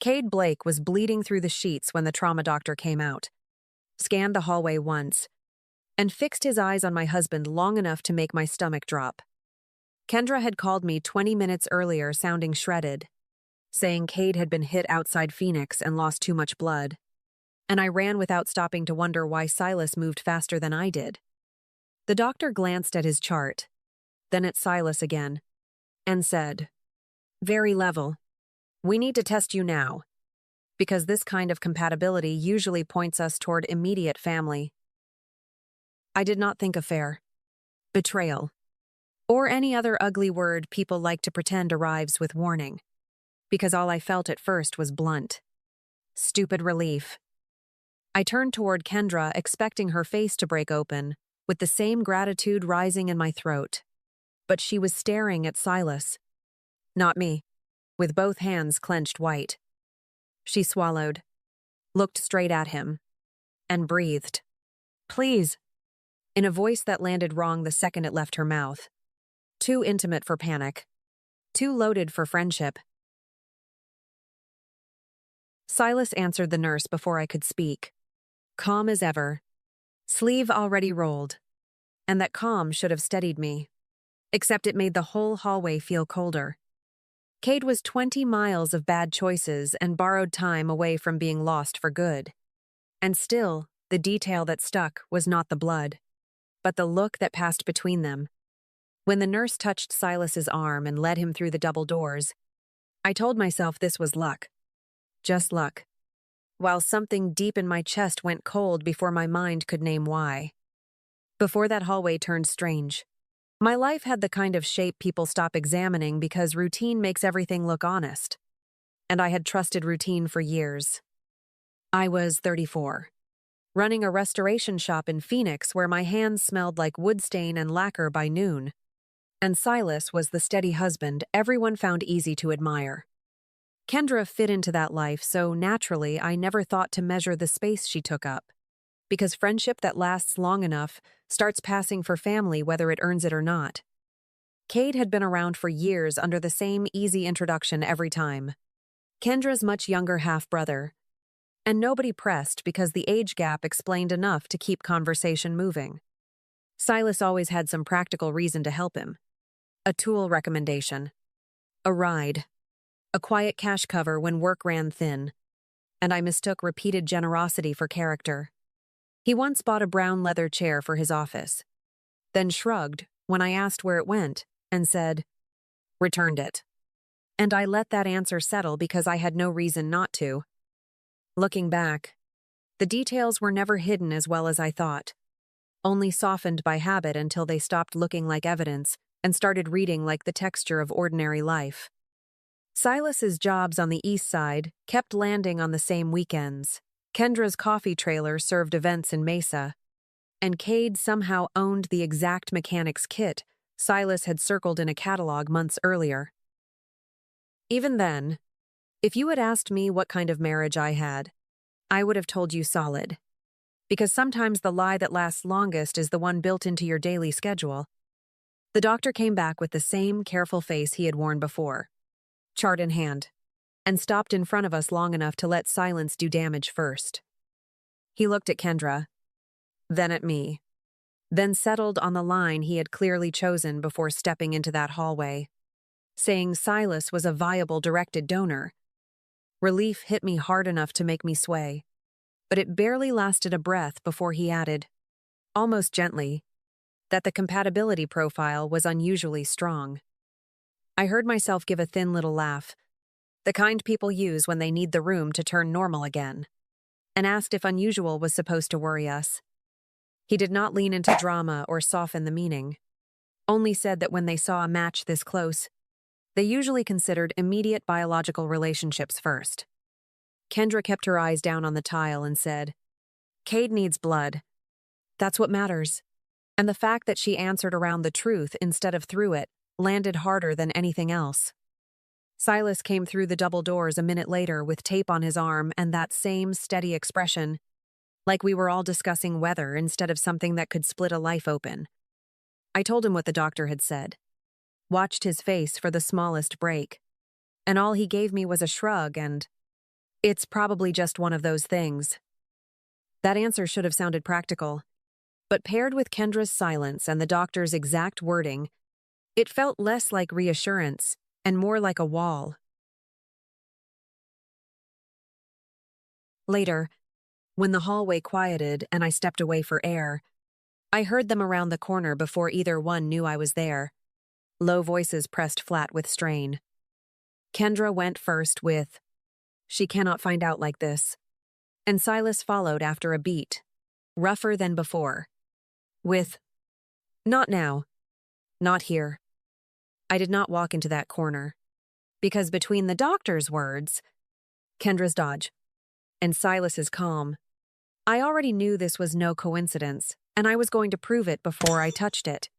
Cade Blake was bleeding through the sheets when the trauma doctor came out, scanned the hallway once, and fixed his eyes on my husband long enough to make my stomach drop. Kendra had called me 20 minutes earlier sounding shredded, saying Cade had been hit outside Phoenix and lost too much blood, and I ran without stopping to wonder why Silas moved faster than I did. The doctor glanced at his chart, then at Silas again, and said, "Very level. We need to test you now, because this kind of compatibility usually points us toward immediate family." I did not think affair, betrayal, or any other ugly word people like to pretend arrives with warning, because all I felt at first was blunt, stupid relief. I turned toward Kendra, expecting her face to break open, with the same gratitude rising in my throat. But she was staring at Silas, not me, with both hands clenched white. She swallowed, looked straight at him, and breathed, "Please," in a voice that landed wrong the second it left her mouth. Too intimate for panic, too loaded for friendship. Silas answered the nurse before I could speak, calm as ever, sleeve already rolled, and that calm should have steadied me, except it made the whole hallway feel colder. Cade was 20 miles of bad choices and borrowed time away from being lost for good. And still, the detail that stuck was not the blood, but the look that passed between them. When the nurse touched Silas's arm and led him through the double doors, I told myself this was luck. Just luck. While something deep in my chest went cold before my mind could name why. Before that hallway turned strange, my life had the kind of shape people stop examining because routine makes everything look honest. And I had trusted routine for years. I was 34, running a restoration shop in Phoenix where my hands smelled like wood stain and lacquer by noon. And Silas was the steady husband everyone found easy to admire. Kendra fit into that life, so naturally I never thought to measure the space she took up, because friendship that lasts long enough starts passing for family whether it earns it or not. Cade had been around for years under the same easy introduction every time. Kendra's much younger half-brother, and nobody pressed because the age gap explained enough to keep conversation moving. Silas always had some practical reason to help him. A tool recommendation, a ride, a quiet cash cover when work ran thin, and I mistook repeated generosity for character. He once bought a brown leather chair for his office, then shrugged when I asked where it went and said, "Returned it." And I let that answer settle because I had no reason not to. Looking back, the details were never hidden as well as I thought, only softened by habit until they stopped looking like evidence and started reading like the texture of ordinary life. Silas's jobs on the east side kept landing on the same weekends. Kendra's coffee trailer served events in Mesa, and Cade somehow owned the exact mechanic's kit Silas had circled in a catalog months earlier. Even then, if you had asked me what kind of marriage I had, I would have told you solid. Because sometimes the lie that lasts longest is the one built into your daily schedule. The doctor came back with the same careful face he had worn before, chart in hand, and stopped in front of us long enough to let silence do damage first. He looked at Kendra, then at me, then settled on the line he had clearly chosen before stepping into that hallway, saying Silas was a viable directed donor. Relief hit me hard enough to make me sway, but it barely lasted a breath before he added, almost gently, that the compatibility profile was unusually strong. I heard myself give a thin little laugh, the kind people use when they need the room to turn normal again, and asked if unusual was supposed to worry us. He did not lean into drama or soften the meaning, only said that when they saw a match this close, they usually considered immediate biological relationships first. Kendra kept her eyes down on the tile and said, "Cade needs blood. That's what matters." And the fact that she answered around the truth instead of through it landed harder than anything else. Silas came through the double doors a minute later with tape on his arm and that same steady expression, like we were all discussing weather instead of something that could split a life open. I told him what the doctor had said, watched his face for the smallest break, and all he gave me was a shrug and, It's probably just one of those things. That answer should have sounded practical, but paired with Kendra's silence and the doctor's exact wording, it felt less like reassurance and more like a wall. Later, when the hallway quieted and I stepped away for air, I heard them around the corner before either one knew I was there. Low voices pressed flat with strain. Kendra went first with, "She cannot find out like this," and Silas followed after a beat, rougher than before, with, "Not now. Not here." I did not walk into that corner, because between the doctor's words, Kendra's dodge, and Silas's calm, I already knew this was no coincidence, and I was going to prove it before I touched it.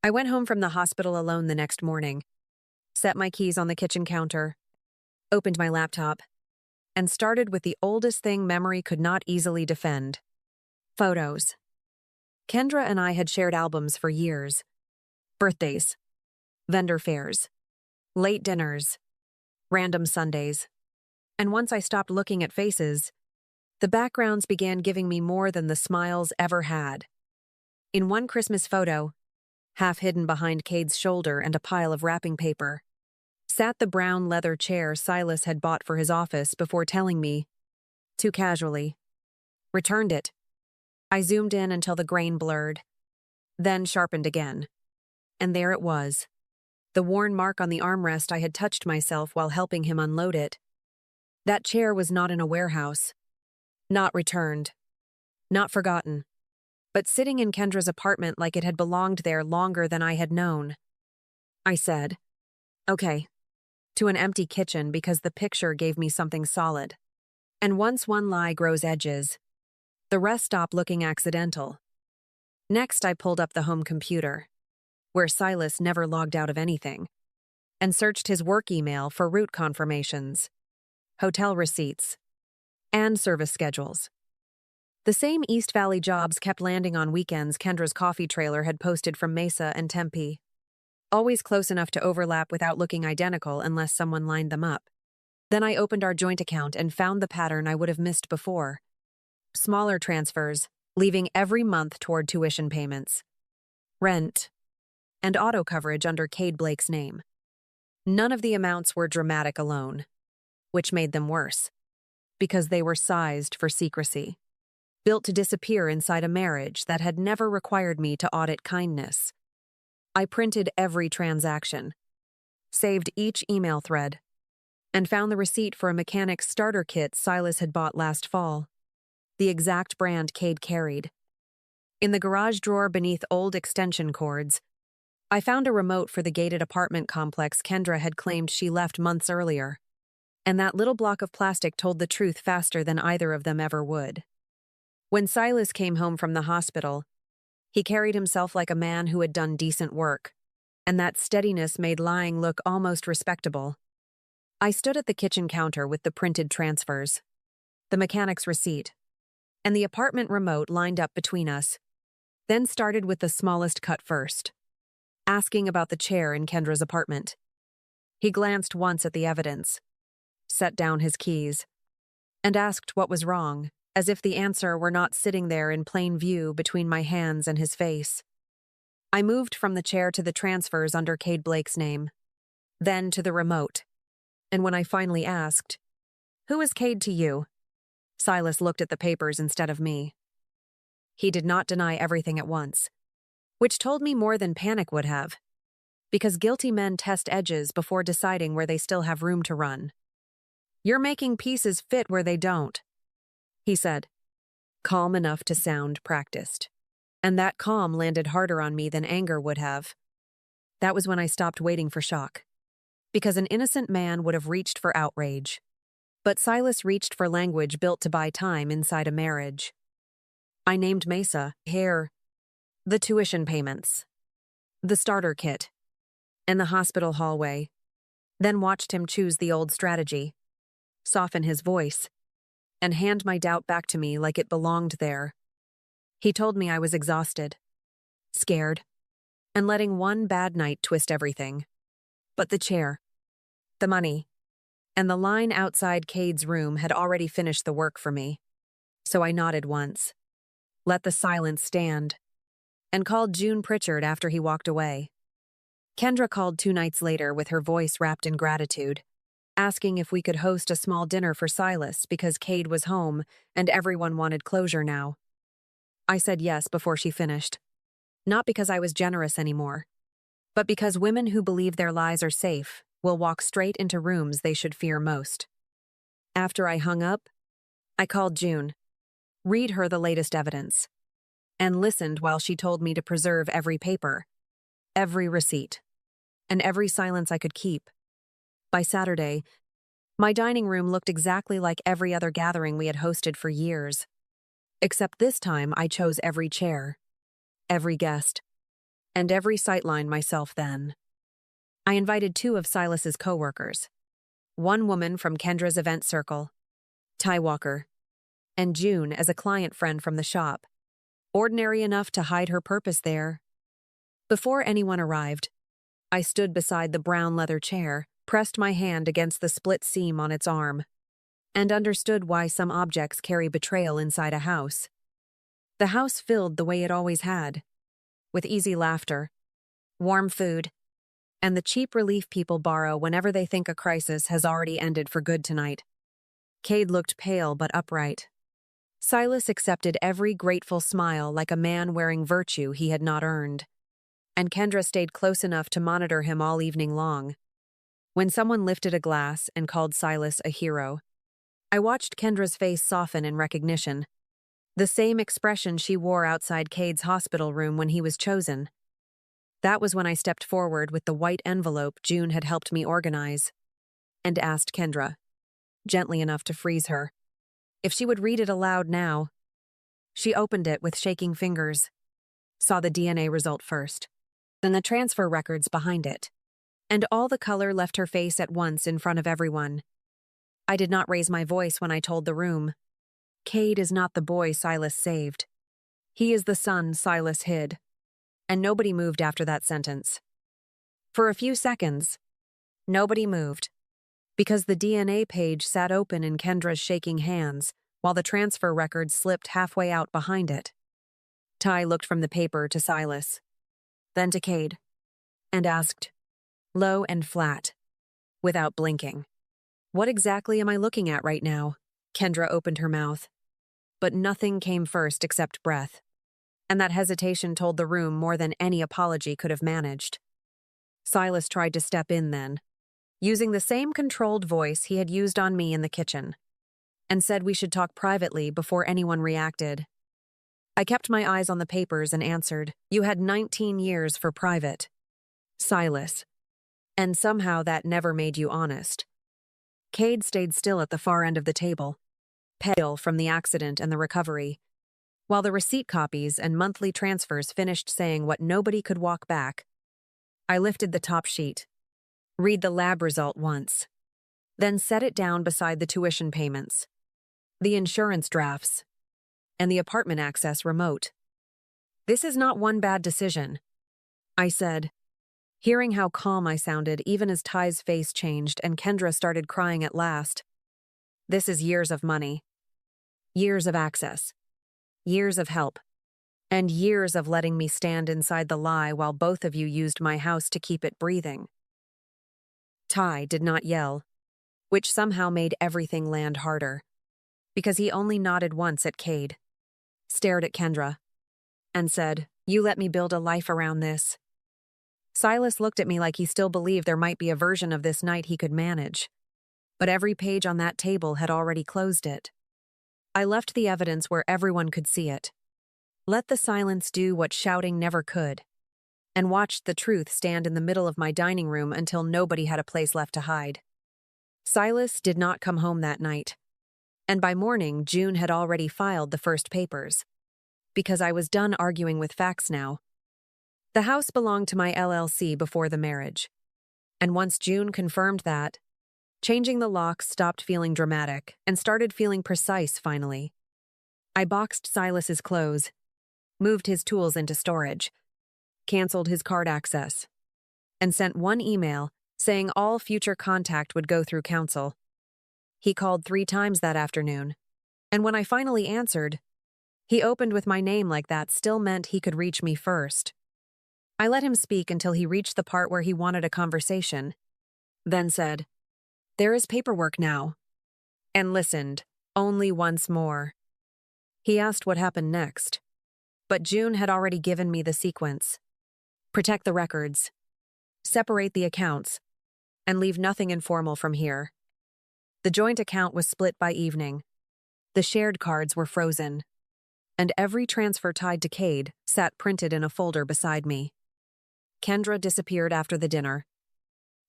I went home from the hospital alone the next morning, set my keys on the kitchen counter, opened my laptop, and started with the oldest thing memory could not easily defend: photos. Kendra and I had shared albums for years. Birthdays, vendor fairs, late dinners, random Sundays. And once I stopped looking at faces, the backgrounds began giving me more than the smiles ever had. In one Christmas photo, half hidden behind Cade's shoulder and a pile of wrapping paper, sat the brown leather chair Silas had bought for his office before telling me, too casually, "Returned it." I zoomed in until the grain blurred, then sharpened again. And there it was, the worn mark on the armrest I had touched myself while helping him unload it. That chair was not in a warehouse, not returned, not forgotten, but sitting in Kendra's apartment like it had belonged there longer than I had known. I said, "Okay," to an empty kitchen because the picture gave me something solid. And once one lie grows edges, the rest stop looking accidental. Next, I pulled up the home computer, where Silas never logged out of anything, and searched his work email for route confirmations, hotel receipts, and service schedules. The same East Valley jobs kept landing on weekends Kendra's coffee trailer had posted from Mesa and Tempe, always close enough to overlap without looking identical unless someone lined them up. Then I opened our joint account and found the pattern I would have missed before. Smaller transfers, leaving every month toward tuition payments, rent, and auto coverage under Cade Blake's name. None of the amounts were dramatic alone, which made them worse, because they were sized for secrecy, built to disappear inside a marriage that had never required me to audit kindness. I printed every transaction, saved each email thread, and found the receipt for a mechanic's starter kit Silas had bought last fall, the exact brand Cade carried. In the garage drawer beneath old extension cords, I found a remote for the gated apartment complex Kendra had claimed she left months earlier, and that little block of plastic told the truth faster than either of them ever would. When Silas came home from the hospital, he carried himself like a man who had done decent work, and that steadiness made lying look almost respectable. I stood at the kitchen counter with the printed transfers, the mechanic's receipt, and the apartment remote lined up between us, then started with the smallest cut first, asking about the chair in Kendra's apartment. He glanced once at the evidence, set down his keys, and asked what was wrong, as if the answer were not sitting there in plain view between my hands and his face. I moved from the chair to the transfers under Cade Blake's name, then to the remote, and when I finally asked, "Who is Cade to you?" Silas looked at the papers instead of me. He did not deny everything at once, which told me more than panic would have, because guilty men test edges before deciding where they still have room to run. "You're making pieces fit where they don't," he said, calm enough to sound practiced. And that calm landed harder on me than anger would have. That was when I stopped waiting for shock, because an innocent man would have reached for outrage. But Silas reached for language built to buy time inside a marriage. I named Mesa, hair, the tuition payments, the starter kit, and the hospital hallway, then watched him choose the old strategy, soften his voice, and hand my doubt back to me like it belonged there. He told me I was exhausted, scared, and letting one bad night twist everything. But the chair, the money, and the line outside Cade's room had already finished the work for me. So I nodded once, let the silence stand, and called June Pritchard after he walked away. Kendra called 2 nights later with her voice wrapped in gratitude, asking if we could host a small dinner for Silas because Cade was home and everyone wanted closure now. I said yes before she finished. Not because I was generous anymore, but because women who believe their lies are safe will walk straight into rooms they should fear most. After I hung up, I called June, read her the latest evidence, and listened while she told me to preserve every paper, every receipt, and every silence I could keep. By Saturday, my dining room looked exactly like every other gathering we had hosted for years. Except this time I chose every chair, every guest, and every sightline myself then. I invited 2 of Silas's co-workers, one woman from Kendra's event circle, Ty Walker, and June as a client friend from the shop, ordinary enough to hide her purpose there. Before anyone arrived, I stood beside the brown leather chair, pressed my hand against the split seam on its arm, and understood why some objects carry betrayal inside a house. The house filled the way it always had, with easy laughter, warm food, and the cheap relief people borrow whenever they think a crisis has already ended for good tonight. Cade looked pale but upright. Silas accepted every grateful smile like a man wearing virtue he had not earned, and Kendra stayed close enough to monitor him all evening long. When someone lifted a glass and called Silas a hero, I watched Kendra's face soften in recognition, the same expression she wore outside Cade's hospital room when he was chosen. That was when I stepped forward with the white envelope June had helped me organize, and asked Kendra, gently enough to freeze her, if she would read it aloud now. She opened it with shaking fingers, saw the DNA result first, then the transfer records behind it, and all the color left her face at once in front of everyone. I did not raise my voice when I told the room, Cade is not the boy Silas saved. He is the son Silas hid. And nobody moved after that sentence. For a few seconds, nobody moved, because the DNA page sat open in Kendra's shaking hands while the transfer record slipped halfway out behind it. Ty looked from the paper to Silas, then to Cade, and asked, low and flat, without blinking, what exactly am I looking at right now? Kendra opened her mouth, but nothing came first except breath. And that hesitation told the room more than any apology could have managed. Silas tried to step in then, using the same controlled voice he had used on me in the kitchen, and said we should talk privately before anyone reacted. I kept my eyes on the papers and answered, you had 19 years for private. Silas. And somehow that never made you honest. Cade stayed still at the far end of the table, pale from the accident and the recovery, while the receipt copies and monthly transfers finished saying what nobody could walk back. I lifted the top sheet, read the lab result once, then set it down beside the tuition payments, the insurance drafts, and the apartment access remote. This is not one bad decision, I said, hearing how calm I sounded even as Ty's face changed and Kendra started crying at last. This is years of money, years of access, years of help, and years of letting me stand inside the lie while both of you used my house to keep it breathing. Ty did not yell, which somehow made everything land harder, because he only nodded once at Cade, stared at Kendra, and said, you let me build a life around this. Silas looked at me like he still believed there might be a version of this night he could manage, but every page on that table had already closed it. I left the evidence where everyone could see it, let the silence do what shouting never could, and watched the truth stand in the middle of my dining room until nobody had a place left to hide. Silas did not come home that night, and by morning June had already filed the first papers, because I was done arguing with facts now. The house belonged to my LLC before the marriage, and once June confirmed that, changing the locks stopped feeling dramatic and started feeling precise finally. I boxed Silas's clothes, moved his tools into storage, canceled his card access, and sent one email saying all future contact would go through counsel. He called 3 times that afternoon, and when I finally answered, he opened with my name like that still meant he could reach me first. I let him speak until he reached the part where he wanted a conversation, then said, "There is paperwork now," and listened, only once more. He asked what happened next, but June had already given me the sequence. Protect the records, separate the accounts, and leave nothing informal from here. The joint account was split by evening. The shared cards were frozen, and every transfer tied to Cade sat printed in a folder beside me. Kendra disappeared after the dinner.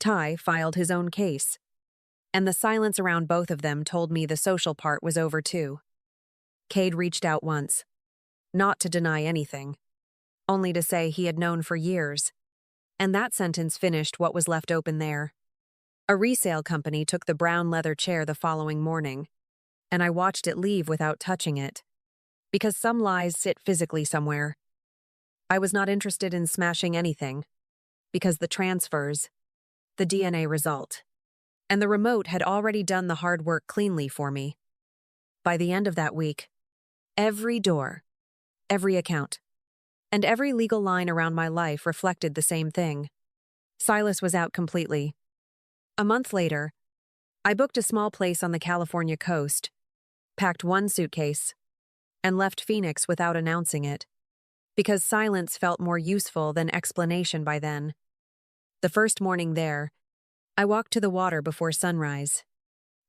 Ty filed his own case, and the silence around both of them told me the social part was over too. Cade reached out once, not to deny anything, only to say he had known for years, and that sentence finished what was left open there. A resale company took the brown leather chair the following morning, and I watched it leave without touching it, because some lies sit physically somewhere. I was not interested in smashing anything, because the transfers, the DNA result, and the remote had already done the hard work cleanly for me. By the end of that week, every door, every account, and every legal line around my life reflected the same thing. Silas was out completely. A month later, I booked a small place on the California coast, packed one suitcase, and left Phoenix without announcing it, because silence felt more useful than explanation by then. The first morning there, I walked to the water before sunrise,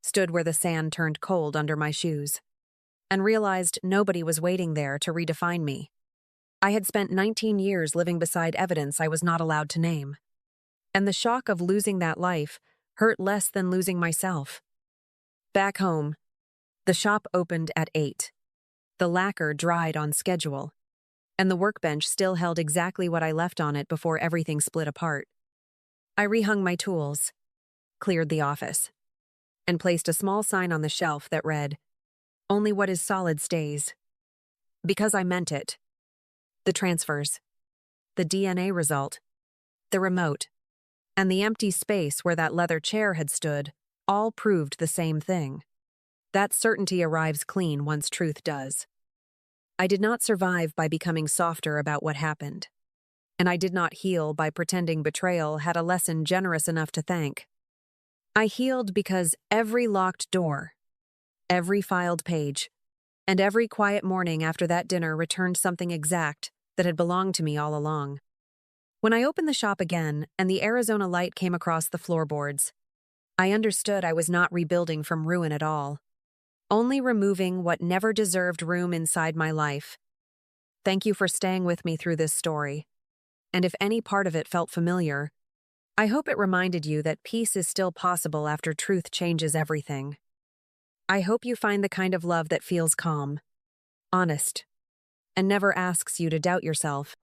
stood where the sand turned cold under my shoes, and realized nobody was waiting there to redefine me. I had spent 19 years living beside evidence I was not allowed to name, and the shock of losing that life hurt less than losing myself. Back home, the shop opened at 8. The lacquer dried on schedule, and the workbench still held exactly what I left on it before everything split apart. I rehung my tools, cleared the office, and placed a small sign on the shelf that read, "Only what is solid stays." Because I meant it. The transfers, the DNA result, the remote, and the empty space where that leather chair had stood all proved the same thing. That certainty arrives clean once truth does. I did not survive by becoming softer about what happened, and I did not heal by pretending betrayal had a lesson generous enough to thank. I healed because every locked door, every filed page, and every quiet morning after that dinner returned something exact that had belonged to me all along. When I opened the shop again and the Arizona light came across the floorboards, I understood I was not rebuilding from ruin at all, only removing what never deserved room inside my life. Thank you for staying with me through this story, and if any part of it felt familiar, I hope it reminded you that peace is still possible after truth changes everything. I hope you find the kind of love that feels calm, honest, and never asks you to doubt yourself.